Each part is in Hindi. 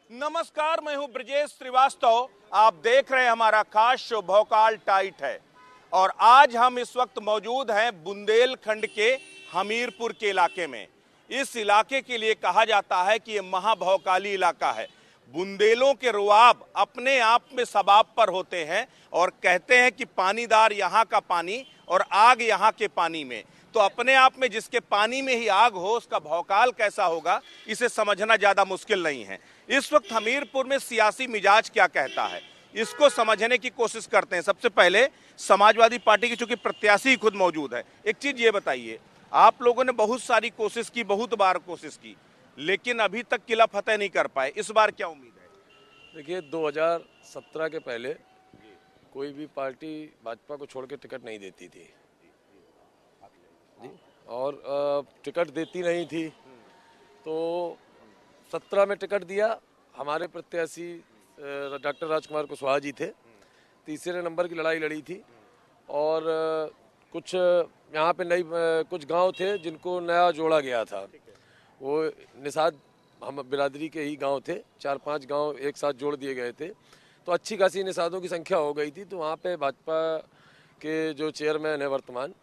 नमस्कार, मैं हूं ब्रजेश श्रीवास्तव। आप देख रहे हैं हमारा खास शो भौकाल टाइट है और आज हम इस वक्त मौजूद हैं बुंदेलखंड के हमीरपुर के इलाके में। इस इलाके के लिए कहा जाता है कि ये महाभौकाली इलाका है। बुंदेलों के रुआब अपने आप में सबाब पर होते हैं और कहते हैं कि पानीदार यहाँ का पानी और आग यहाँ के पानी में। तो अपने आप में जिसके पानी में ही आग हो उसका भौकाल कैसा होगा, इसे समझना ज़्यादा मुश्किल नहीं है। इस वक्त हमीरपुर में सियासी मिजाज क्या कहता है, इसको समझने की कोशिश करते हैं। सबसे पहले समाजवादी पार्टी की चूंकि प्रत्याशी खुद मौजूद है, एक चीज़ ये बताइए, आप लोगों ने बहुत सारी कोशिश की, बहुत बार कोशिश की, लेकिन अभी तक किला फतेह नहीं कर पाए। इस बार क्या उम्मीद है? देखिए, 2017 के पहले कोई भी पार्टी भाजपा को छोड़ के टिकट नहीं देती थी जी, और टिकट देती नहीं थी। तो 17 में टिकट दिया, हमारे प्रत्याशी डॉक्टर राजकुमार कुशवाहा जी थे, तीसरे नंबर की लड़ाई लड़ी थी। और कुछ यहाँ पे नई कुछ गांव थे जिनको नया जोड़ा गया था। वो निषाद हम बिरादरी के ही गांव थे, 4-5 गांव एक साथ जोड़ दिए गए थे। तो अच्छी खासी निषादों की संख्या हो गई थी। तो वहाँ पे भाजपा के जो चेयरमैन है वर्तमान,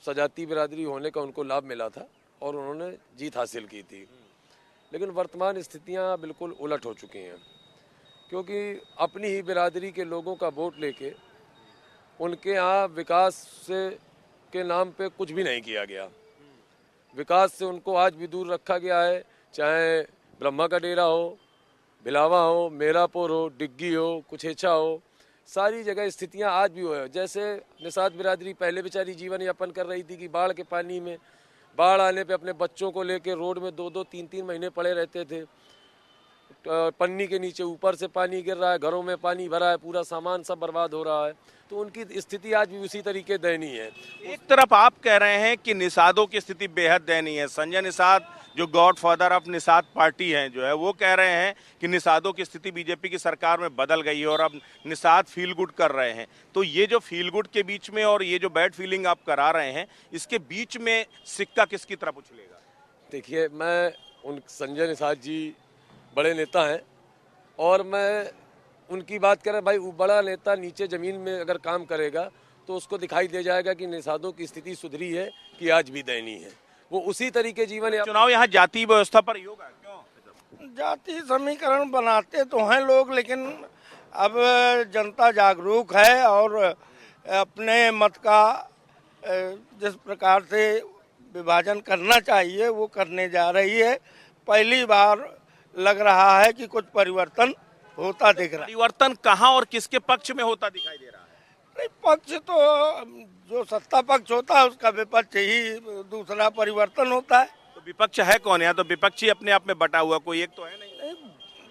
सजाती बिरादरी होने का उनको लाभ मिला था और उन्होंने जीत हासिल की थी। लेकिन वर्तमान स्थितियां बिल्कुल उलट हो चुकी हैं, क्योंकि अपनी ही बिरादरी के लोगों का वोट लेके उनके यहाँ विकास से के नाम पे कुछ भी नहीं किया गया। विकास से उनको आज भी दूर रखा गया है, चाहे ब्रह्मा का डेरा हो, भिलावा हो, मेरापुर हो, डिग्गी हो, कुछेचा हो, सारी जगह स्थितियां आज भी हो है। जैसे निषाद बिरादरी पहले बेचारी जीवन यापन कर रही थी कि बाढ़ के पानी में, बाढ़ आने पे अपने बच्चों को लेके रोड में 2-2, 3-3 महीने पड़े रहते थे। पन्नी के नीचे ऊपर से पानी गिर रहा है, घरों में पानी भरा है, पूरा सामान सब बर्बाद हो रहा है। तो उनकी स्थिति आज भी उसी तरीके दयनीय है। एक तरफ आप कह रहे हैं कि निषादों की स्थिति बेहद दयनीय है। संजय निषाद जो गॉडफादर ऑफ निषाद पार्टी हैं, जो है वो कह रहे हैं कि निषादों की स्थिति बीजेपी की सरकार में बदल गई है और अब निषाद फील गुड कर रहे हैं। तो ये जो फील गुड के बीच में और ये जो बैड फीलिंग आप करा रहे हैं, इसके बीच में सिक्का किसकी तरफ उछलेगा? देखिए, मैं उन संजय निषाद जी बड़े नेता हैं और मैं उनकी बात करें, भाई वो बड़ा नेता नीचे ज़मीन में अगर काम करेगा तो उसको दिखाई दे जाएगा कि निषादों की स्थिति सुधरी है कि आज भी दयनीय है। वो उसी तरीके जीवन चुनाव यहाँ जाति व्यवस्था पर ही होगा? क्यों? जाति समीकरण बनाते तो हैं लोग, लेकिन अब जनता जागरूक है और अपने मत का जिस प्रकार से विभाजन करना चाहिए वो करने जा रही है। पहली बार लग रहा है कि कुछ परिवर्तन होता दिख रहा है। परिवर्तन कहाँ और किसके पक्ष में होता दिखाई दे रहा है? नहीं, पक्ष तो जो सत्ता पक्ष होता है उसका विपक्ष ही दूसरा परिवर्तन होता है। तो विपक्ष है कौन? यहाँ तो विपक्ष ही अपने आप में बटा हुआ कोई एक तो है नहीं।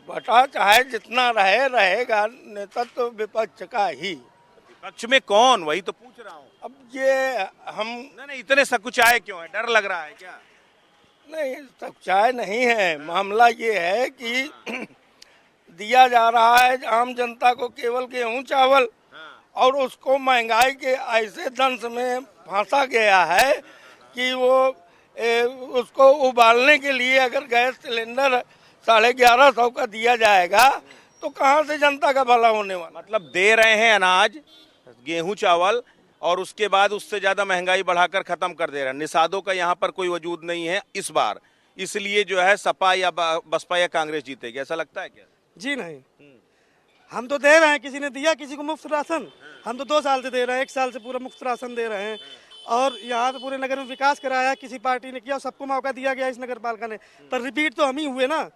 बटा चाहे जितना रहेगा, नेतृत्व तो विपक्ष का ही। विपक्ष में कौन, वही तो पूछ रहा हूँ। अब ये हम नहीं, इतने सकुचाए क्यों है? डर लग रहा है क्या? नहीं, सच्चाई नहीं है। मामला ये है कि दिया जा रहा है आम जनता को केवल गेहूं चावल, और उसको महंगाई के ऐसे दंश में फंसा गया है कि वो उसको उबालने के लिए अगर गैस सिलेंडर 1150 का दिया जाएगा तो कहाँ से जनता का भला होने वाला। मतलब दे रहे हैं अनाज, गेहूं चावल, और उसके बाद उससे ज्यादा महंगाई बढ़ाकर खत्म कर दे रहे हैं। निषादों का यहाँ पर कोई वजूद नहीं है इस बार, इसलिए जो है सपा या बसपा या कांग्रेस जीतेगी, ऐसा लगता है क्या? जी नहीं, हम तो दे रहे हैं, किसी ने दिया किसी को मुफ्त राशन। हम तो 2 साल से दे रहे हैं, 1 साल से पूरा मुफ्त राशन दे रहे हैं। और यहाँ पे पूरे नगर में विकास कराया, किसी पार्टी ने किया, सबको मौका दिया गया इस नगर पालिका ने। पर रिपीट तो हम ही हुए ना,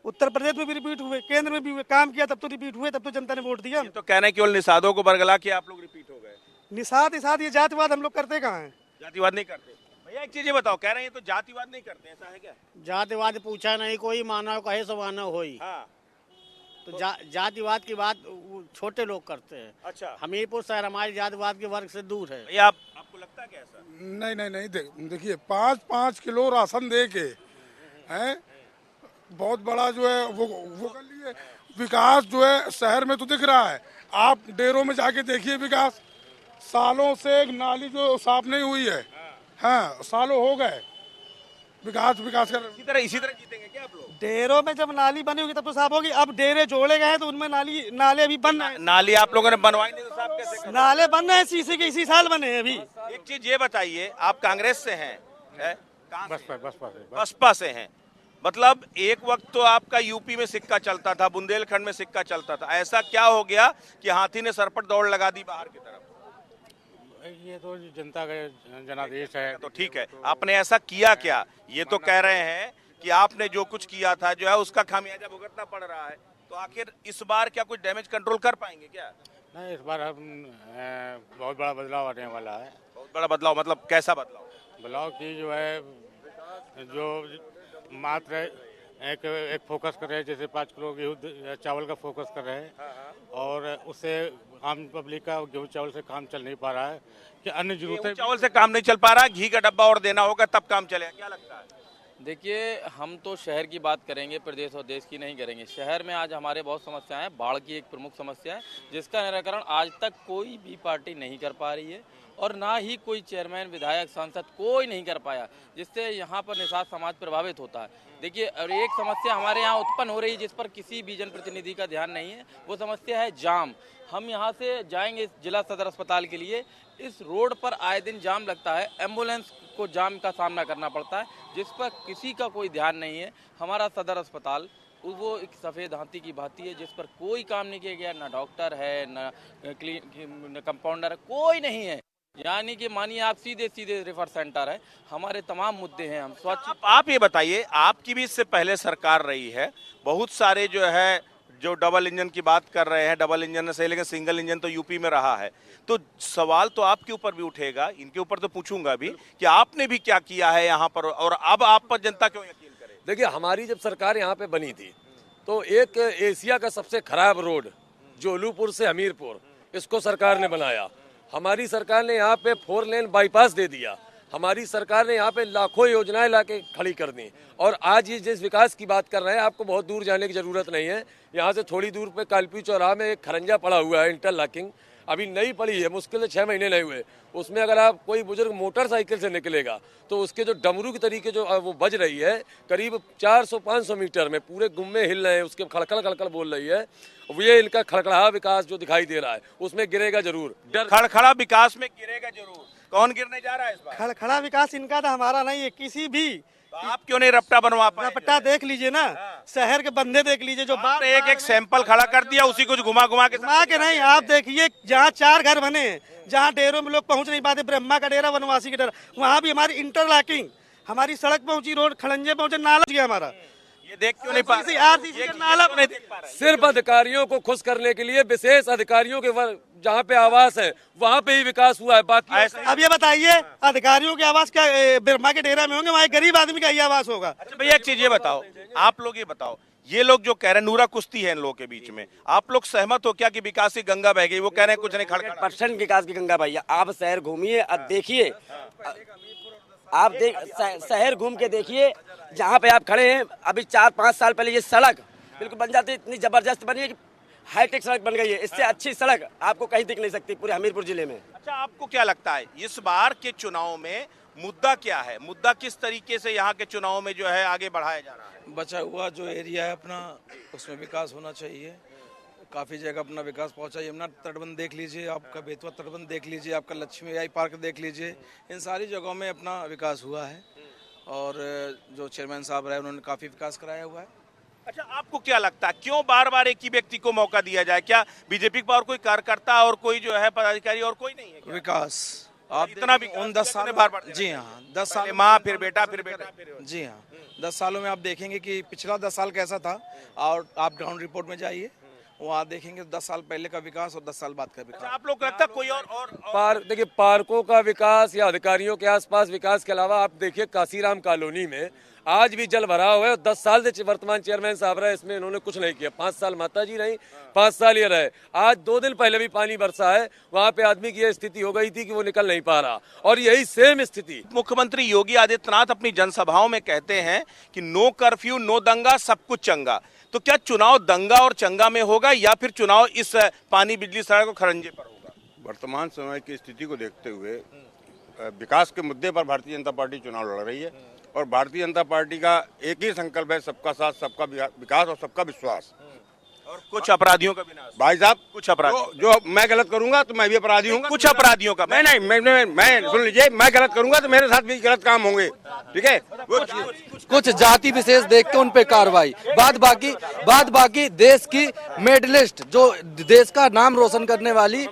उत्तर प्रदेश में भी रिपीट हुए, केंद्र में भी हुए, काम किया तब तो रिपीट हुए, तब तो जनता ने वोट दिया। तो कहना है केवल निषादों को बरगला के आप लोग रिपीट हो गए। निषाद ये जातिवाद हम लोग करते कहाँ हैं? जातिवाद नहीं करते। भैया एक चीज ये बताओ, कह रहे हैं तो जातिवाद नहीं करते, ऐसा है क्या? जातिवाद पूछा नहीं कोई, मानव कहे सो मानव होई। हाँ। तो जातिवाद की बात वो छोटे लोग करते हैं। अच्छा। हमीरपुर शहर हमारे जातिवाद के वर्ग से दूर है। भैया आपको लगता है क्या ऐसा? नहीं, देखिए 5-5 किलो राशन दे के हैं, बहुत बड़ा जो है वो कर लिए। विकास जो है शहर में तो दिख रहा है, आप डेरों में जाके देखिए विकास। सालों से एक नाली जो साफ नहीं हुई है, हाँ सालों हो गए। विकास विकास कर। इसी तरह जीतेंगे क्या आप लोग? डेरों में जब नाली बनी होगी तब तो साफ होगी। अब डेरे जोड़े गए हैं तो उनमें नाले अभी बन रहे हैं। नाली आप लोगों ने बनवाई नहीं तो साफ कैसे करें? नाले बन रहे हैं, शीशे के इसी साल बने हैं अभी। एक चीज ये बताइए, आप कांग्रेस से हैं, कहाँ से? बसपा बसपा से हैं। मतलब एक वक्त तो आपका यूपी में सिक्का चलता था, बुंदेलखंड में सिक्का चलता था, ऐसा क्या हो गया कि हाथी ने सरपट दौड़ लगा दी बाहर की तरफ? ये तो जनता का जनादेश है। तो ठीक है, आपने ऐसा किया क्या? ये तो कह रहे हैं कि आपने जो कुछ किया था जो है उसका खामियाजा भुगतना पड़ रहा है, तो आखिर इस बार क्या कुछ डैमेज कंट्रोल कर पाएंगे क्या? नहीं, इस बार हम बहुत बड़ा बदलाव आने वाला है। बहुत बड़ा बदलाव मतलब कैसा बदलाव? बदलाव की जो है, जो मात्र एक फोकस कर रहे हैं, जैसे 5 किलो गेहूँ चावल का फोकस कर रहे हैं, और उससे आम पब्लिक का गेहूँ चावल से काम चल नहीं पा रहा है कि अन्य जरूरतें। चावल से काम नहीं चल पा रहा, घी का डब्बा और देना होगा तब काम चलेगा, क्या लगता है? देखिए, हम तो शहर की बात करेंगे, प्रदेश और देश की नहीं करेंगे। शहर में आज हमारे बहुत समस्याएं हैं। बाढ़ की एक प्रमुख समस्या है जिसका निराकरण आज तक कोई भी पार्टी नहीं कर पा रही है, और ना ही कोई चेयरमैन, विधायक, सांसद कोई नहीं कर पाया, जिससे यहाँ पर निषाद समाज प्रभावित होता है। देखिए, और एक समस्या हमारे यहाँ उत्पन्न हो रही है जिस पर किसी भी जनप्रतिनिधि का ध्यान नहीं है, वो समस्या है जाम। हम यहाँ से जाएंगे जिला सदर अस्पताल के लिए, इस रोड पर आए दिन जाम लगता है, एम्बुलेंस को जाम का सामना करना पड़ता है, जिस पर किसी का कोई ध्यान नहीं है। हमारा सदर अस्पताल वो एक सफ़ेद हाथी की भांति है जिस पर कोई काम नहीं किया गया, ना डॉक्टर है, न कंपाउंडर है, कोई नहीं है। यानी कि मानिए आप सीधे रेफर सेंटर है। हमारे तमाम मुद्दे हैं, हम स्वच्छ। आप ये बताइए, आपकी भी इससे पहले सरकार रही है, बहुत सारे जो डबल इंजन की बात कर रहे हैं, डबल इंजन से लेकर सिंगल इंजन तो यूपी में रहा है, तो सवाल तो आपके ऊपर भी उठेगा, इनके ऊपर तो पूछूंगा भी कि आपने भी क्या किया है यहाँ पर, और अब आप पर जनता क्यों यकीन करे? देखिए, हमारी जब सरकार यहाँ पे बनी थी तो एक एशिया का सबसे खराब रोड जोलूपुर से हमीरपुर, इसको सरकार ने बनाया। हमारी सरकार ने यहाँ पे 4 लेन बाईपास दे दिया। हमारी सरकार ने यहाँ पे लाखों योजनाएं लाके खड़ी कर दी। और आज ये जिस विकास की बात कर रहे हैं, आपको बहुत दूर जाने की जरूरत नहीं है। यहाँ से थोड़ी दूर पे कालपी चौराहा में एक खरंजा पड़ा हुआ है, इंटरलॉकिंग, अभी नई पड़ी है, मुश्किल से 6 महीने नहीं हुए। उसमें अगर आप कोई बुजुर्ग मोटरसाइकिल से निकलेगा तो उसके जो डमरू की तरीके जो वो बज रही है, करीब 400-500 मीटर में पूरे गुम्मे हिल रहे हैं, उसके खड़खड़ खड़खड़ बोल रही है। ये इनका खड़खड़ा विकास जो दिखाई दे रहा है उसमें गिरेगा जरूर। खड़खड़ा विकास में गिरेगा जरूर। कौन गिरने जा रहा है इस बार? खड़खड़ा विकास इनका था, हमारा नहीं है किसी भी। तो आप क्यों नहीं रपटा बनवा पाए? रपटा देख लीजिए ना, शहर के बंदे देख लीजिए जो बार एक सैंपल खड़ा कर दिया, उसी को घुमा घुमा के नहीं। आप देखिए, जहाँ 4 घर बने, जहाँ डेरों में लोग पहुंच नहीं पाते, ब्रह्मा का डेरा, वनवासी का डेरा, वहाँ भी हमारी इंटरलॉकिंग, हमारी सड़क पहुंची, रोड खड़ंजे पहुंचे, नाला गया हमारा। ये देख क्यों नहीं पा रहे? आरसीसी का नाला नहीं देख पा रहे। सिर्फ अधिकारियों को खुश करने के लिए विशेष अधिकारियों के जहाँ पे आवास है वहाँ पे ही विकास हुआ है, बाकी। अब ये बताइए, अधिकारियों के आवास क्या ब्रह्मा के डेरा में होंगे? वहाँ गरीब आदमी का ही आवास होगा। अच्छा भैया, एक चीज ये बताओ, आप लोग ये बताओ, ये लोग जो कह रहे हैं नूरा कुश्ती है इन लोगों के बीच में, आप लोग सहमत हो क्या कि विकास की गंगा बह गई? वो कह रहे हैं कुछ नहीं, खड़खड़ा % विकास की गंगा भैया। आप शहर घूमिए, अब देखिए, आप शहर घूम के देखिए, जहाँ पे आप खड़े हैं, अभी 4-5 साल पहले ये सड़क बिल्कुल बन जाती, इतनी जबरदस्त बनी है कि हाईटेक सड़क बन गई है। इससे अच्छी सड़क आपको कहीं दिख नहीं सकती पूरे हमीरपुर जिले में। अच्छा, आपको क्या लगता है इस बार के चुनाव में मुद्दा क्या है? मुद्दा किस तरीके से यहाँ के चुनाव में जो है आगे बढ़ाया जा रहा है? बचा हुआ जो एरिया है अपना, उसमें विकास होना चाहिए। काफ़ी जगह अपना विकास पहुंचा। यमुना तटबंध देख लीजिए, आपका बेतवा तटबंध देख लीजिए, आपका लक्ष्मी आई पार्क देख लीजिए, इन सारी जगहों में अपना विकास हुआ है। और जो चेयरमैन साहब रहे उन्होंने काफ़ी विकास कराया हुआ है। अच्छा, आपको क्या लगता है क्यों बार बार एक ही व्यक्ति को मौका दिया जाए? क्या बीजेपी के पास और कोई कार्यकर्ता और कोई जो है पदाधिकारी और कोई नहीं है क्या? विकास आप इतना देखेंगे उन 10 साल बार बार। जी हाँ, 10 साल माँ फिर बेटा फिर बेटा फिर। जी हाँ, 10 सालों में आप देखेंगे कि पिछला 10 साल कैसा था, और आप ग्राउंड रिपोर्ट में जाइए, वहाँ देखेंगे 10 साल पहले का विकास और 10 साल बाद का विकास। अच्छा, आप लोग को लगता है कोई और देखिए, पार्कों का विकास या अधिकारियों के आसपास विकास के अलावा आप देखिए काशीराम कॉलोनी में आज भी जल भरा हुआ है। 10 साल से वर्तमान चेयरमैन साहब रहे, इसमें इन्होंने कुछ नहीं किया। 5 साल माता जी रही, 5 साल ये रहे। आज 2 दिन पहले भी पानी बरसा है, वहाँ पे आदमी की यह स्थिति हो गई थी कि वो निकल नहीं पा रहा, और यही सेम स्थिति मुख्यमंत्री योगी आदित्यनाथ अपनी जनसभाओं में कहते हैं कि नो कर्फ्यू, नो दंगा, सब कुछ चंगा। तो क्या चुनाव दंगा और चंगा में होगा या फिर चुनाव इस पानी बिजली सड़क और खरंजे पर होगा? वर्तमान समय की स्थिति को देखते हुए विकास के मुद्दे पर भारतीय जनता पार्टी चुनाव लड़ रही है, और भारतीय जनता पार्टी का एक ही संकल्प है, सबका साथ, सबका विकास और सबका विश्वास। और कुछ अपराधियों का विनाश। भाई साहब, कुछ अपराधी जो मैं गलत करूंगा तो मैं भी अपराधी हूँ। कुछ अपराधियों का नहीं, मैं सुन लीजिए, मैं गलत करूंगा तो मेरे साथ भी गलत काम होंगे, ठीक है। कुछ जाति विशेष देख के उन पे कार्रवाई, बाद बाकी देश की मेडलिस्ट जो देश का नाम रोशन करने वाली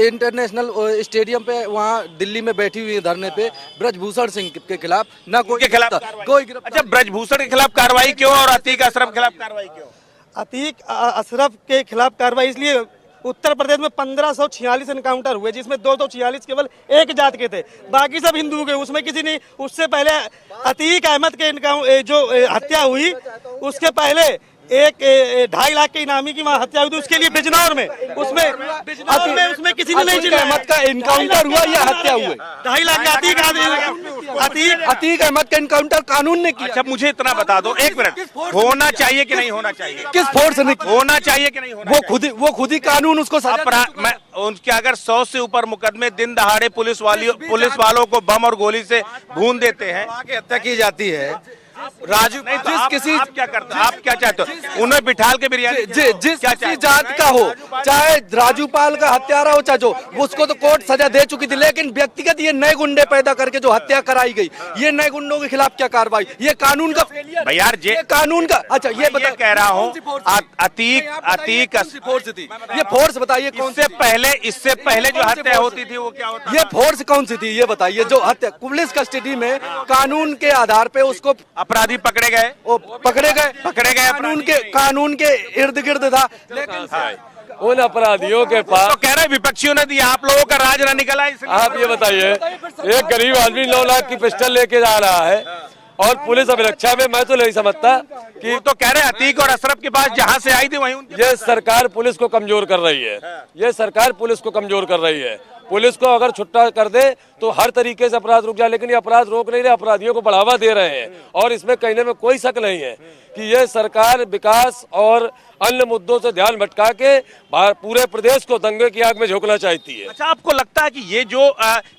इंटरनेशनल स्टेडियम पे वहाँ दिल्ली में बैठी हुई है धरने पे, ब्रजभूषण सिंह के खिलाफ ना कोई अच्छा, ब्रजभूषण के खिलाफ कार्रवाई क्यों और अतीक अशरफ के खिलाफ कार्रवाई क्यों? अतीक अशरफ के खिलाफ कार्रवाई इसलिए, उत्तर प्रदेश में 1546 एनकाउंटर हुए जिसमें 246 केवल एक जात के थे, बाकी सब हिंदू के, उसमें किसी नहीं। उससे पहले अतीक अहमद के जो हत्या हुई, उसके पहले एक 2.5 लाख के इनामी की वहाँ हत्या हुई थी, उसके लिए बिजनौर में उसमें किसी ने नहीं चिल्लाया। अहमद का इनकाउंटर हुआ या हत्या हुए? 2.5 लाख अतीक अहमद का इनकाउंटर कानून ने किया। अच्छा, मुझे इतना बता दो, एक मिनट, होना चाहिए कि नहीं होना चाहिए? किस फोर्स ने? होना चाहिए कि नहीं होना? वो खुद ही कानून उसको मैं उनके अगर 100 से ऊपर मुकदमे दिन दहाड़े पुलिस वालों को बम और गोली से भून देते हैं, हत्या की जाती है। राजू नहीं तो आप क्या करते, आप क्या चाहते हो? उन्हें बिठाल के बिरयानी जिस किसी जात का हो, चाहे राजूपाल का हत्यारा हो चाहे जो, उसको तो कोर्ट सजा दे चुकी थी, लेकिन व्यक्तिगत ये नए गुंडे पैदा करके जो हत्या कराई गई, ये नए गुंडों के खिलाफ क्या कार्रवाई? ये कानून का फेलियर भाई यार, ये कानून का। अच्छा ये कह रहा हूँ, अतीक फोर्स थी, ये फोर्स बताइए कौन इससे पहले जो हत्या होती थी वो क्या होता? ये फोर्स कौन सी थी ये बताइए? जो हत्या पुलिस कस्टडी में कानून के आधार पे उसको अपराधी पकड़े गए कानून के इर्द गिर्द था, लेकिन उन अपराधियों के पास तो कह रहे विपक्षियों ने दिया, आप लोगों का राज न निकला। आप ये बताइए, एक गरीब आदमी 9 लाख की पिस्टल लेके जा रहा है और पुलिस अभिरक्षा में, मैं तो नहीं समझता कि तो कह रहे अतीक और अशरफ के पास जहां से आई थी वहीं ये सरकार पुलिस को कमजोर कर रही है। ये सरकार पुलिस को कमजोर कर रही है। पुलिस को अगर छुट्टा कर दे तो हर तरीके से अपराध रुक जाए, लेकिन ये अपराध रोक नहीं रहे, अपराधियों को बढ़ावा दे रहे हैं। और इसमें कहने में कोई शक नहीं है कि ये सरकार विकास और अन्य मुद्दों से ध्यान भटका के पूरे प्रदेश को दंगे की आग में झोंकना चाहती है। अच्छा, आपको लगता है कि ये जो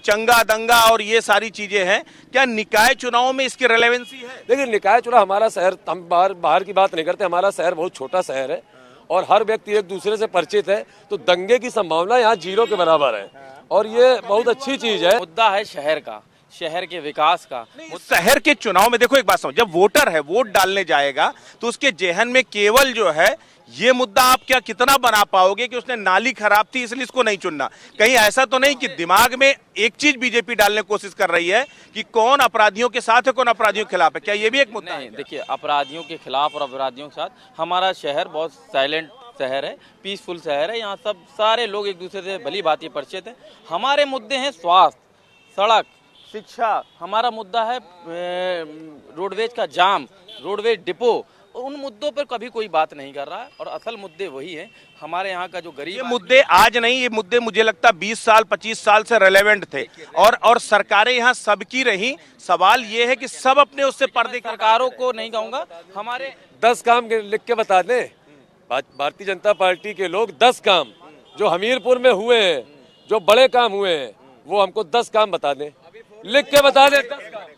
चंगा दंगा और ये सारी चीजें हैं, क्या निकाय चुनाव में इसकी रेलेवेंसी है? देखिए, निकाय चुनाव, हमारा शहर, हम बाहर की बात नहीं करते, हमारा शहर बहुत छोटा शहर है और हर व्यक्ति एक दूसरे से परिचित है, तो दंगे की संभावना यहाँ 0 के बराबर है और ये बहुत अच्छी चीज है। मुद्दा है शहर का, शहर के विकास का। शहर के चुनाव में देखो, एक बात समझो, जब वोटर है वोट डालने जाएगा तो उसके जेहन में केवल जो है ये मुद्दा आप क्या कितना बना पाओगे कि उसने नाली खराब थी इसलिए इसको नहीं चुनना। कहीं ऐसा तो नहीं कि दिमाग में एक चीज बीजेपी डालने की कोशिश कर रही है कि कौन अपराधियों के साथ है, कौन अपराधियों के खिलाफ है? क्या ये भी एक मुद्दा है? देखिए, अपराधियों के खिलाफ और अपराधियों के साथ हमारा शहर बहुत साइलेंट शहर है, पीसफुल शहर है। यहाँ सब सारे लोग एक दूसरे से भली भांति परिचित हैं। हमारे मुद्दे हैं स्वास्थ्य, सड़क, शिक्षा। हमारा मुद्दा है रोडवेज का जाम, रोडवेज डिपो। उन मुद्दों पर कभी कोई बात नहीं कर रहा है और असल मुद्दे वही है। हमारे यहाँ का जो गरीब, ये मुद्दे आज नहीं, ये मुद्दे मुझे लगता 20 साल 25 साल से रेलेवेंट थे और सरकारें यहाँ सबकी रही। सवाल ये है कि सब अपने उससे पर्दे, सरकारों को नहीं कहूँगा, हमारे 10 काम लिख के बता दें भारतीय जनता पार्टी के लोग। 10 काम जो हमीरपुर में हुए हैं, जो बड़े काम हुए हैं, वो हमको 10 काम बता दें, लिख के बता दें। 10 काम।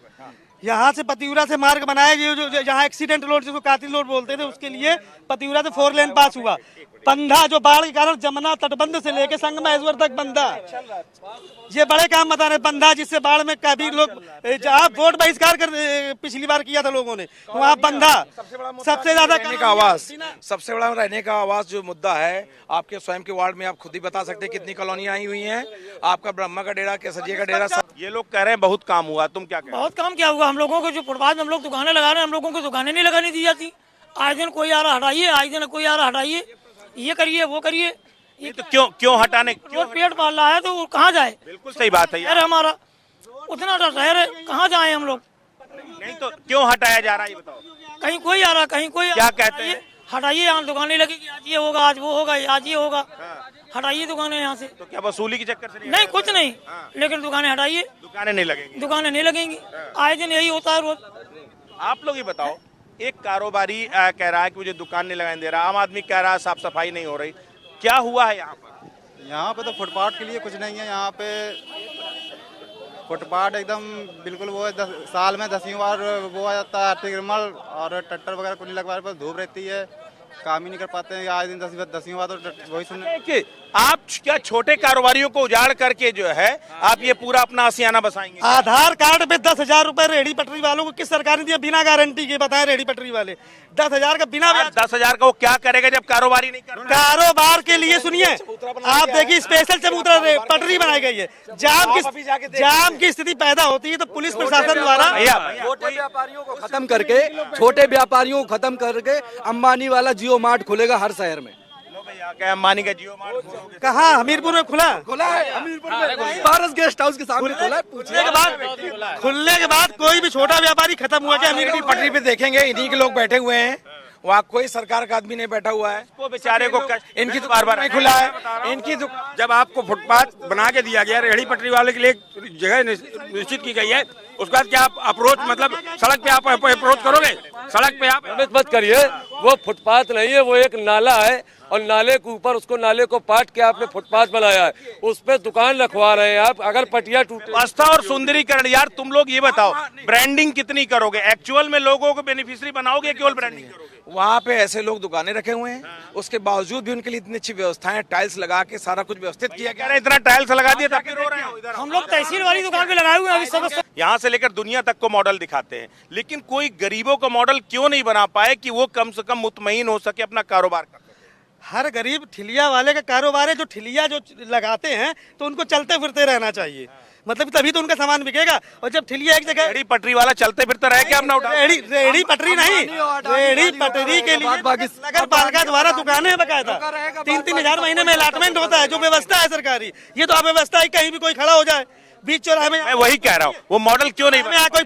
यहाँ से पतियूरा से मार्ग बनाया, जो जहाँ एक्सीडेंट रोड जिसको कातिल रोड बोलते थे, उसके लिए पतियूरा से 4 लेन पास हुआ। बंधा जो बाढ़ के कारण जमुना तटबंध से लेके संगमेश्वर तक बंधा, ये बड़े काम बता रहे। बंधा जिससे बाढ़ में कभी लोग, जहाँ वोट बहिष्कार कर पिछली बार किया था लोगों ने, वहाँ बंधा सबसे ज्यादा रहने का आवास, सबसे बड़ा रहने का आवास जो मुद्दा है। आपके स्वयं के वार्ड में आप खुद ही बता सकते हैं कितनी कॉलोनियां आई हुई हैं। आपका ब्रह्मा का डेरा, केसरिया का डेरा, ये लोग कह रहे हैं बहुत काम हुआ, तुम क्या कह रहे हो? बहुत काम क्या हुआ? हम लोगों को जो फुटपाथ में हम लोग दुकानें लगा रहे हैं, हम लोगों को दुकानें नहीं लगाने दी जाती। आज दिन कोई आ रहा हटाइए, आज दिन कोई आ रहा हटाइए, ये करिए वो करिए। ये तो क्यों हटाने? क्यों पेट पाल रहा है तो वो कहाँ जाए? बिल्कुल सही बात है यार, हमारा उतना शहर है, कहाँ जाए हम लोग? नहीं तो क्यों हटाया जा रहा है ये बताओ? कहीं कोई आ रहा, कहीं कोई क्या कहते हैं? हटाइए, यहाँ दुकानें लगेगी, आज ये होगा, आज वो होगा, आज ये होगा। हटाइए दुकानें यहाँ से। तो क्या वसूली के चक्कर से नहीं, कुछ नहीं, लेकिन दुकानें हटाइए। दुकानें नहीं लगेंगी, दुकानें नहीं लगेंगी, आए दिन यही होता है रोज। आप लोग ही बताओ, एक कारोबारी कह रहा है कि मुझे दुकान नहीं लगाने दे रहा, आम आदमी कह रहा है साफ सफाई नहीं हो रही, क्या हुआ है यहाँ पर? यहाँ पे तो फुटपाथ के लिए कुछ नहीं है। यहाँ पे फुटपाथ एकदम बिल्कुल वो है, साल में 10वीं बार वो आ जाता है अतिक्रमण, और ट्रैक्टर वगैरह को नहीं लगवा रहे, धूप रहती है, काम ही नहीं कर पाते हैं। आज दिन 10वीं बार तो वही सुनने कि आप क्या छोटे कारोबारियों को उजाड़ करके जो है आप ये पूरा अपना आशियाना बसाएंगे? आधार कार्ड पे 10,000 रुपए रेहड़ी पटरी वालों को किस सरकार ने दिया बिना गारंटी के? बताएं, रेहड़ी पटरी वाले 10,000 का बिना 10,000 का वो क्या करेगा जब कारोबारी नहीं कर? कारोबार के लिए सुनिए, आप देखिए स्पेशल चबूतरा पटरी बनाई गई है, जाम की स्थिति पैदा होती है तो पुलिस प्रशासन द्वारा छोटे व्यापारियों को खत्म करके, छोटे व्यापारियों को खत्म करके अंबानी वाला जियो मार्ट खुलेगा हर शहर में। क्या अंबानी का जियो मार्ट कहाँ? हमीरपुर में खुला है, हमीरपुर में पारस गेस्ट हाउस के सामने खुला है। खुलने के बाद कोई भी छोटा व्यापारी खत्म हुआ क्या? हमीरपुर पटरी पे देखेंगे इन्हीं के लोग बैठे हुए हैं, वहाँ कोई सरकार का आदमी नहीं बैठा हुआ है। वो बेचारे को इनकी तो बार-बार नहीं खुला है। इनकी जब आपको फुटपाथ बना के दिया गया, रेहड़ी पटरी वाले के लिए जगह निश्चित की गई है, उसके बाद क्या आप अप्रोच मतलब सड़क पे आप अप्रोच करोगे? सड़क पे आप मत करिए, वो फुटपाथ नहीं है, वो एक नाला है और नाले के ऊपर उसको नाले को पाट के आपने फुटपाथ बनाया है, उस पे दुकान रखवा रहे हैं आप। अगर पटिया टूटे व्यवस्था और सुंदरीकरण, यार तुम लोग ये बताओ ब्रांडिंग कितनी करोगे? एक्चुअल में लोगों को बेनिफिशियरी बनाओगे केवल ब्रांडिंग करोगे? वहाँ पे ऐसे लोग दुकानें रखे हुए हैं, उसके बावजूद भी उनके लिए इतनी अच्छी व्यवस्थाएं, टाइल्स लगा के सारा कुछ व्यवस्थित किया गया है। इतना टाइल्स लगा दिया तब रो रहे हो? हम लोग तहसील वाली दुकान पे लगाए हुए हैं अभी सब। यहाँ से लेकर दुनिया तक को मॉडल दिखाते हैं, लेकिन कोई गरीबों का मॉडल क्यों नहीं बना पाए कि वो कम से कम मुतमईन हो सके अपना कारोबार कर? हर गरीब ठिलिया वाले का कारोबार है, जो ठिलिया जो लगाते हैं तो उनको चलते फिरते रहना चाहिए, मतलब तभी तो उनका सामान बिकेगा। और जब ठिलिया एक जगह रेहड़ी पटरी वाला चलते फिरते रहे क्या? अपना उठा रेहड़ी पटरी नहीं, रेहड़ी पटरी के लिए नगर पालिका द्वारा दुकानें बकायदा 3-3 हजार महीने में अलॉटमेंट होता है, जो व्यवस्था है सरकारी। ये तो अव्यवस्था है, कहीं भी कोई खड़ा हो जाए बीच चौराहे में। मैं वही कह रहा हूँ, वो मॉडल क्यों नहीं बना? कोई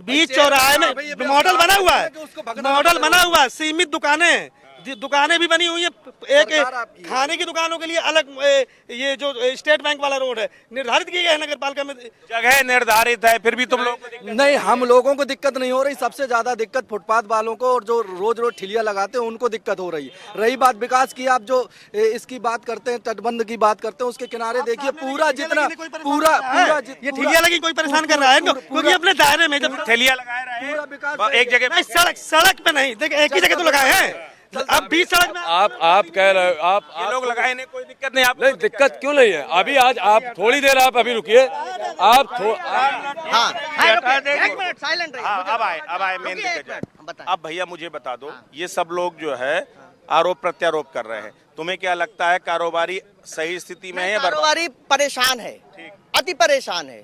बीच चौराहे में मॉडल बना हुआ है, मॉडल बना हुआ है, सीमित दुकानें भी बनी हुई है। एक खाने की दुकानों के लिए अलग ये जो स्टेट बैंक वाला रोड है निर्धारित किया गया है नगर पालिका में, जगह निर्धारित है, फिर भी तुम लोग नहीं, हम लोगों को दिक्कत नहीं हो रही। सबसे ज्यादा दिक्कत फुटपाथ वालों को और जो रोज रोज ठिलिया लगाते हैं उनको दिक्कत हो रही है। रही बात विकास की, आप जो इसकी बात करते हैं, तटबंध की बात करते हैं, उसके किनारे देखिए पूरा जितना पूरा ये ठिलिया लगी कोई परेशान कर रहा है क्योंकि अपने दायरे में जब ठेलिया लगाए रहे हैं एक जगह, सड़क पे नहीं, देखिए एक ही जगह तो लगाए हैं। अब बीच सड़क में आप कह रहे हो, आप लोग लगाए नहीं, कोई दिक्कत नहीं। आप नहीं, दिक्कत क्यों नहीं है? अभी आज आप थोड़ी देर आप अभी रुकिए, आप अब आए मेन दिक्कत। अब भैया मुझे बता दो, ये सब लोग जो है आरोप प्रत्यारोप कर रहे हैं, तुम्हें क्या लगता है कारोबारी सही स्थिति में है? कारोबारी परेशान है, अति परेशान है।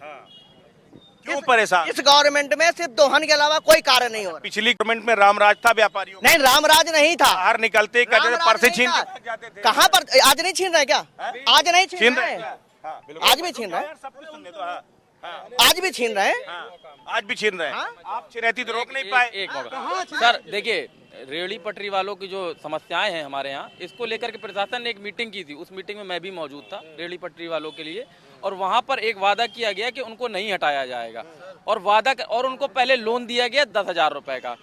क्यों परेशान? इस गवर्नमेंट में सिर्फ दोहन के अलावा कोई कार्य नहीं हो रहा। पिछली गवर्नमेंट में रामराज था व्यापारियों? नहीं, रामराज नहीं था। बाहर निकलते पर्से छीन जाते थे। कहाँ पर? आज नहीं छीन रहे क्या? आज नहीं छीन रहे, आज भी छीन रहे, आज भी छीन रहे, आज भी छीन रहे हैं। आप छिनैती तो रोक नहीं पाए। एक मौका सर, देखिए रेहड़ी पटरी वालों की जो समस्याएं हैं हमारे यहाँ, इसको लेकर के प्रशासन ने एक मीटिंग की थी। उस मीटिंग में मैं भी मौजूद था रेहड़ी पटरी वालों के लिए, और वहाँ पर एक वादा किया गया कि उनको नहीं हटाया जाएगा, और और उनको पहले लोन दिया गया 10,000 रुपए का।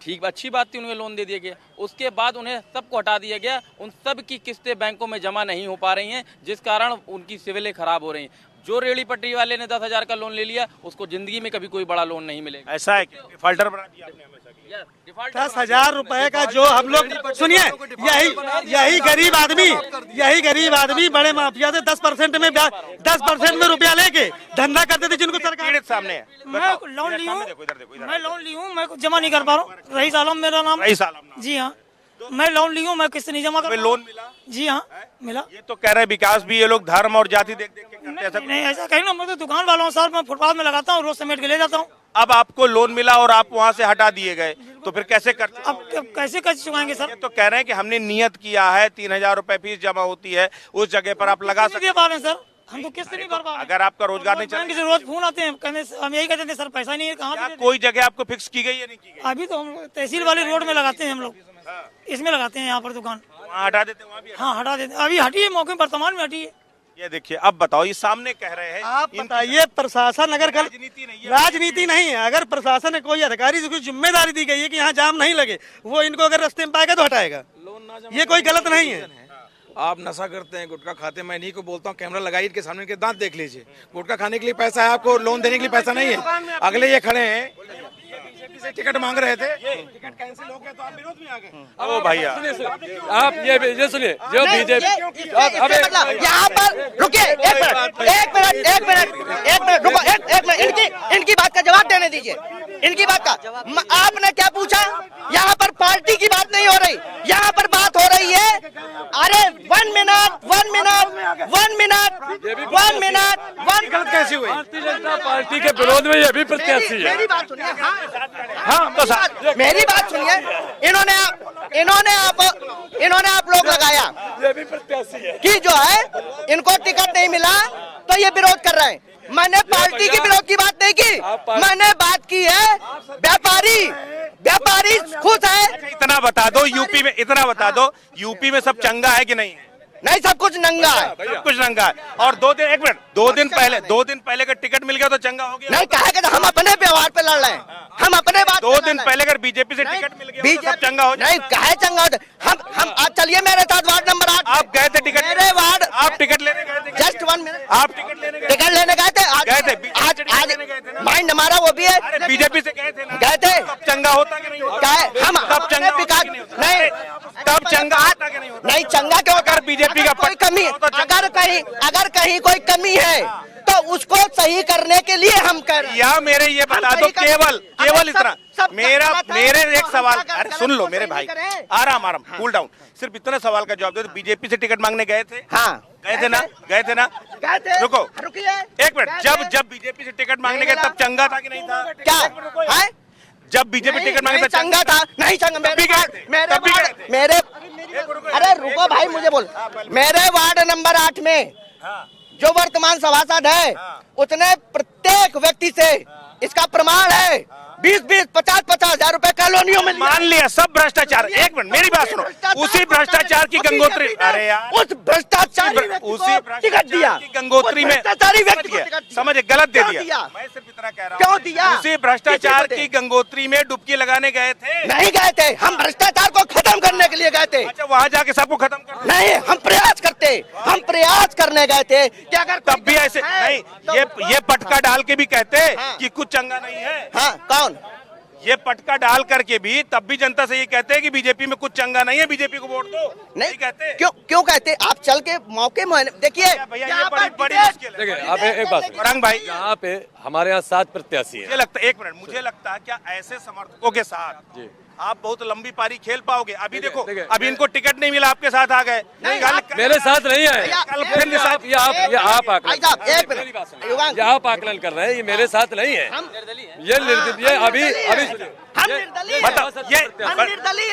ठीक, अच्छी बात थी, उन्हें लोन दे दिया गया। उसके बाद उन्हें सबको हटा दिया गया। उन सब की किस्तें बैंकों में जमा नहीं हो पा रही हैं, जिस कारण उनकी सिविलें खराब हो रही हैं। जो रेहड़ी पटरी वाले ने 10,000 का लोन ले लिया, उसको जिंदगी में कभी कोई बड़ा लोन नहीं मिलेगा। ऐसा है, डिफॉल्टर बना दिया आपने? 10,000 रुपए का जो हम लोग, सुनिए, यही गरीब आदमी बड़े माफिया से 10% में रुपया लेके धंधा करते थे, जिनको सरकार सामने है। मैं लोन ली हूँ, मैं कुछ जमा नहीं कर पा रहा हूँ। रईस आलम मेरा नाम। जी हाँ, मैं लोन ली हूँ, मैं किस्त नहीं जमा कर। लोन मिला? जी हाँ, मिला। ये तो कह रहे विकास भी ये लोग धर्म और जाति देख देख के करते हैं। नहीं, ऐसा कहीं ना, मैं तो दुकान वाला हूँ सर, मैं फुटपाथ में लगाता हूँ, रोज समेट के ले जाता हूँ। अब आपको लोन मिला और आप वहाँ से हटा दिए गए, तो फिर कैसे करते? अब कैसे चुकाएंगे सर? ये तो कह रहे हैं कि हमने नियत किया है, 3,000 रुपए फीस जमा होती है, उस जगह पर आप लगा सकते हैं सर। हम तो किस्त नहीं भर पा रहे। अगर आपका रोजगार नहीं चल, रोज फोन आते हैं, हम यही कहते हैं सर पैसा नहीं है। कहाँ कोई जगह आपको फिक्स की गई है? नहीं की गई? अभी तो हम तहसील वाले रोड में लगाते हैं, हम लोग इसमें लगाते हैं, यहाँ पर दुकान हटा देते हैं। हाँ, हटा देते हैं, अभी हटी है, मौके पर वर्तमान में हटी है। ये देखिए, अब बताओ, ये सामने कह रहे हैं, आप बताइए, प्रशासन अगर राजनीति नहीं है, अगर प्रशासन ने कोई अधिकारी से कोई जिम्मेदारी दी गई है कि यहाँ जाम नहीं लगे, वो इनको अगर रास्ते में पाएगा तो हटाएगा, ये कोई गलत नहीं है। आप नशा करते हैं, गुटखा खाते हैं, मैं इन्हीं को बोलता हूँ कैमरा लगाइए के सामने, इनके दांत देख लीजिए। गुटखा खाने के लिए पैसा है आपको, लोन देने के लिए पैसा नहीं है। अगले ये खड़े हैं, बीजेपी से टिकट मांग रहे थे, टिकट कैंसिल हो गया तो आप विरोध में आ गए। ओ भैया आप ये सुनिए, जो बीजेपी यहाँ पर रुकिए, एक मिनट रुको, एक मिनट, इनकी बात का जवाब देने दीजिए। इनकी बात का आपने क्या पूछा? यहाँ पर पार्टी की बात नहीं हो रही, यहाँ पर बात हो रही है। अरे 1 मिनट गलत कैसी हुई? भारतीय जनता पार्टी के विरोध में ये भी प्रत्याशी है। मेरी बात सुनिए। हाँ तो मेरी बात सुनिए। इन्होंने आप लोग लगाया ये भी प्रत्याशी है कि जो है इनको टिकट नहीं मिला तो ये विरोध कर रहे हैं। मैंने पार्टी की विरोध की बात नहीं की, मैंने बात की है व्यापारी खुद है। इतना बता दो, यूपी में इतना बता दो, यूपी में सब चंगा है कि नहीं है? नहीं, सब कुछ नंगा है, सब कुछ नंगा है। और 2 दिन पहले का टिकट मिल गया तो चंगा हो गया। नहीं कहा, हम अपने व्यवहार पे लड़ रहे हैं, हम अपने बात 2 दिन पहले अगर बीजेपी से टिकट मिल गया तो सब चंगा हो जाए। नहीं कहा चंगा हो। हम आज चलिए मेरे साथ वार्ड नंबर 8 आप गए थे टिकट, मेरे वार्ड, आप टिकट लेने गए थे? जस्ट 1 मिनट, आप टिकट लेने गए थे? आज माइंड हमारा वो भी है। बीजेपी से गए थे ना? गए थे। तब चंगा होता कि नहीं होता? हम तब चंगा विकास नहीं, तब चंगा होता कि नहीं होता? नहीं चंगा क्यों? अगर बीजेपी का कोई कमी, अगर कहीं कोई कमी है तो उसको सही करने के लिए हम कर रहे हैं। या मेरे ये बता दो, केवल इतना मेरे एक सवाल, अरे सुन लो मेरे भाई, आराम कूल डाउन, सिर्फ इतना सवाल का जवाब दे। बीजेपी से टिकट मांगने गए थे? हाँ गए थे ना? रुको एक मिनट, जब बीजेपी से टिकट मांगने गए तब चंगा था कि नहीं था? क्या है? जब बीजेपी टिकट मांगे तब चंगा था? नहीं चंगा। मेरे अरे रुको भाई, मुझे बोल। मेरे वार्ड नंबर 8 में जो वर्तमान सभासद है उसने प्रत्येक व्यक्ति से, इसका प्रमाण है, 20-20, 50-50 हजार रुपए कॉलोनियों में मान लिया। सब भ्रष्टाचार, एक मिनट मेरी बात सुनो, उसी भ्रष्टाचार की गंगोत्री, अरे यार उस भ्रष्टाचारी उसी टिकट दिया की गंगोत्री में समझ गलत दे दिया। मैं सिर्फ इतना कह रहा हूँ, क्यों दिया? उसी भ्रष्टाचार की गंगोत्री में डुबकी लगाने गए थे? नहीं गए थे, हम भ्रष्टाचार को खत्म करने के लिए गए थे। अच्छा, वहाँ जाके सबको खत्म कर? नहीं, हम प्रयास करने गए थे कि अगर तब भी ऐसे नहीं, ये पटका डाल के भी कहते कि कुछ चंगा नहीं है। हाँ, कौन? ये पटका डाल करके भी तब भी जनता से ये कहते हैं कि बीजेपी में कुछ चंगा नहीं है, बीजेपी को वोट दो। नहीं कहते? क्यों कहते? आप चल के मौके में देखिए भैया, ये बड़ी मुश्किल है। देखिए आप एक बात, रंग भाई, यहाँ पे हमारे यहाँ 7 प्रत्याशी हैं। मुझे लगता है, एक मिनट, मुझे लगता है क्या ऐसे समर्थकों के साथ जी आप बहुत लंबी पारी खेल पाओगे? अभी देखो, अभी इनको टिकट नहीं मिला, आपके साथ आ गए। मेरे साथ नहीं है, कल फिर ये आप आकलन कर रहे हैं, ये मेरे साथ नहीं है। ये अभी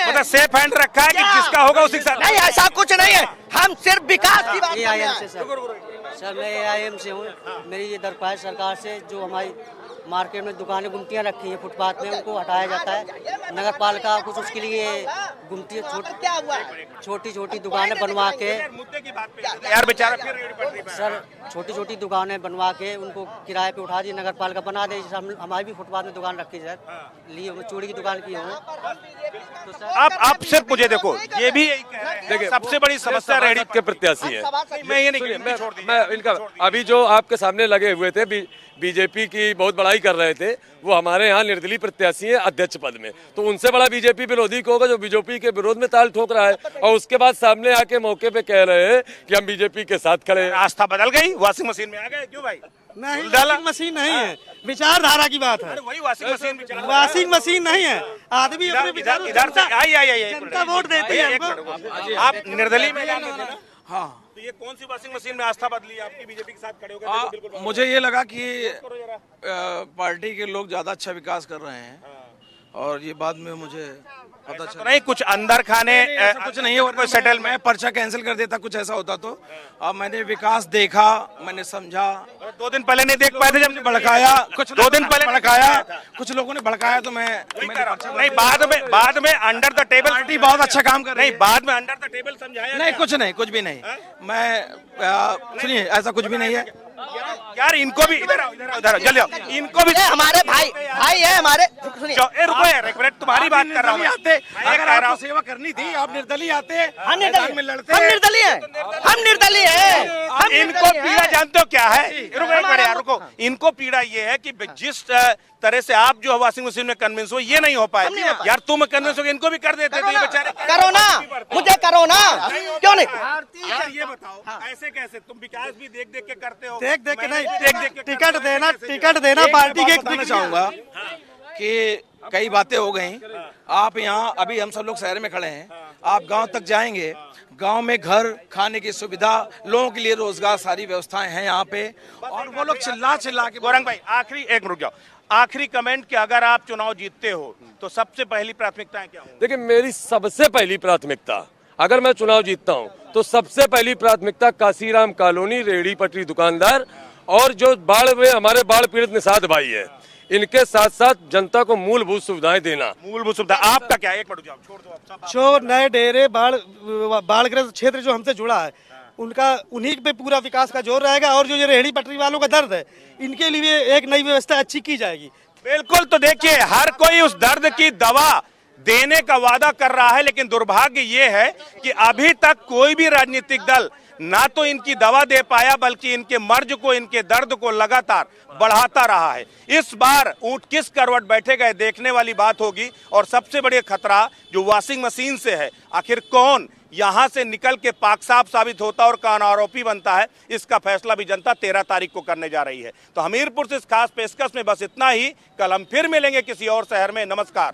मतलब सेफ हैंड रखा है कि जिसका होगा उसी के साथ। नहीं, ऐसा कुछ नहीं है, हम सिर्फ विकास की बात कर रहे हैं। सर मैं AIM से हूँ। मेरी ये दरख्वास्त सरकार से, जो हमारी मार्केट में दुकानें गुमटियाँ रखी हैं फुटपाथ में, उनको हटाया जाता है। नगर पालिका कुछ उसके लिए गुमटियाँ छोटी छोटी दुकानें बनवा के, यार बेचारा फिर रेडी पटरी पे। सर छोटी दुकानें बनवा के उनको किराए पे उठा दी, नगर पालिका बना दे। हमारी भी फुटपाथ में दुकान रखी सर, लिए चूड़ी की दुकान की हूँ। तो सर आप सिर्फ मुझे देखो, ये भी यही कह रहे हैं, सबसे बड़ी समस्या रेहड़ी के प्रत्याशी है। मैं ये नहीं छोड़ दीजिए, मैं इनका अभी जो आपके सामने लगे हुए थे, बीजेपी की बहुत बड़ाई कर रहे थे, वो हमारे यहाँ निर्दलीय प्रत्याशी हैं अध्यक्ष पद में। तो उनसे बड़ा बीजेपी विरोधी को होगा जो बीजेपी के विरोध में ताल ठोक रहा है, और उसके बाद सामने आके मौके पे कह रहे हैं कि हम बीजेपी के साथ खड़े हैं। आस्था बदल गई, वॉशिंग मशीन में आ गए क्यों भाई? नहीं, वॉशिंग मशीन नहीं है, विचारधारा की बात है। वही वॉशिंग मशीन, वॉशिंग मशीन नहीं है, आदमी अपने विचारों से इधर से आई जनता वोट देती है हमको। आप निर्दलीय में ना? हाँ, तो ये कौन सी वॉशिंग मशीन में आस्था बदली आपकी? बीजेपी के साथ खड़े हो गए? मुझे ये लगा कि पार्टी के लोग ज्यादा अच्छा विकास कर रहे हैं, और ये बाद में मुझे पता चला। नहीं, कुछ अंदर खाने कुछ नहीं है, कोई सेटल में पर्चा कैंसिल कर देता, कुछ ऐसा होता तो। अब मैंने विकास देखा, मैंने समझा। 2 दिन पहले नहीं देख पाए थे जब भड़काया, कुछ 2 दिन पहले भड़काया, कुछ लोगों ने भड़काया, तो मैं नहीं, बाद में अंडर द टेबल पार्टी बहुत अच्छा काम कर रही है। नहीं, बाद में अंडर द टेबल समझाया नहीं, कुछ भी नहीं। मैं सुनिए, ऐसा कुछ भी नहीं है। यार इनको भी इधर आओ जल्दी आओ, इनको भी हमारे भाई है हमारे। रुको यार एक मिनट, तुम्हारी बात कर रहा हूँ। अगर आपको सेवा करनी थी आप निर्दलीय आते, हम मैदान में लड़ते। हम निर्दलीय हैं। इनको पीड़ा जानते हो क्या है? रुको एक मिनट यार, रुको। इनको पीड़ा ये है कि जिस तरह से आप जो वॉशिंग मशीन में कन्विंस हो, ये नहीं हो पाए यार। तुम कन्विंस हो, इनको भी कर देते तो ये बेचारे करो ना, मुझे करो ना, क्यों नहीं? यार ये बताओ ऐसे कैसे? तुम विकास भी देख देख के करते हो, देख देख के नहीं, देख देख के टिकट देना पार्टी के। बताना चाहूंगा कि कई बातें हो गई। आप यहाँ अभी हम सब लोग शहर में खड़े हैं, आप गांव तक जाएंगे, गांव में घर, खाने की सुविधा, लोगों के लिए रोजगार, सारी व्यवस्थाएं हैं यहाँ पे। और वो लोग चिल्ला के। गौरंग भाई आखिरी एक रुक जाओ, आखिरी कमेंट कि अगर आप चुनाव जीतते हो तो सबसे पहली प्राथमिकताएं क्या होंगी? देखिए मेरी सबसे पहली प्राथमिकता, अगर मैं चुनाव जीतता हूं तो सबसे पहली प्राथमिकता काशीराम कॉलोनी, रेहड़ी पटरी दुकानदार और जो बाढ़ में हमारे बाढ़ पीड़ित निषाद भाई है, इनके साथ साथ जनता को मूलभूत सुविधाएं देना। मूलभूत सुविधा आपका क्या? एक मिनट जाओ, छोड़ दो आप सब। जो नए डेरे बाढ़ग्रस्त क्षेत्र जो हमसे जुड़ा है, उनका उन्हीं पे पूरा विकास का जोर रहेगा। और जो ये रेहड़ी पटरी वालों का दर्द है, इनके लिए एक नई व्यवस्था अच्छी की जाएगी। बिल्कुल। तो देखिए हर कोई उस दर्द की दवा देने का वादा कर रहा है, लेकिन दुर्भाग्य ये है कि अभी तक कोई भी राजनीतिक दल ना तो इनकी दवा दे पाया, बल्कि इनके मर्ज को, इनके दर्द को लगातार बढ़ाता रहा है। इस बार ऊंट किस करवट बैठेगा ये देखने वाली बात होगी। और सबसे बड़ी खतरा जो वॉशिंग मशीन से है, आखिर कौन यहां से निकल के पाक साफ साबित होता और कौन आरोपी बनता है, इसका फैसला भी जनता 13 तारीख को करने जा रही है। तो हमीरपुर से इस खास पेशकश में बस इतना ही। कल हम फिर मिलेंगे किसी और शहर में। नमस्कार।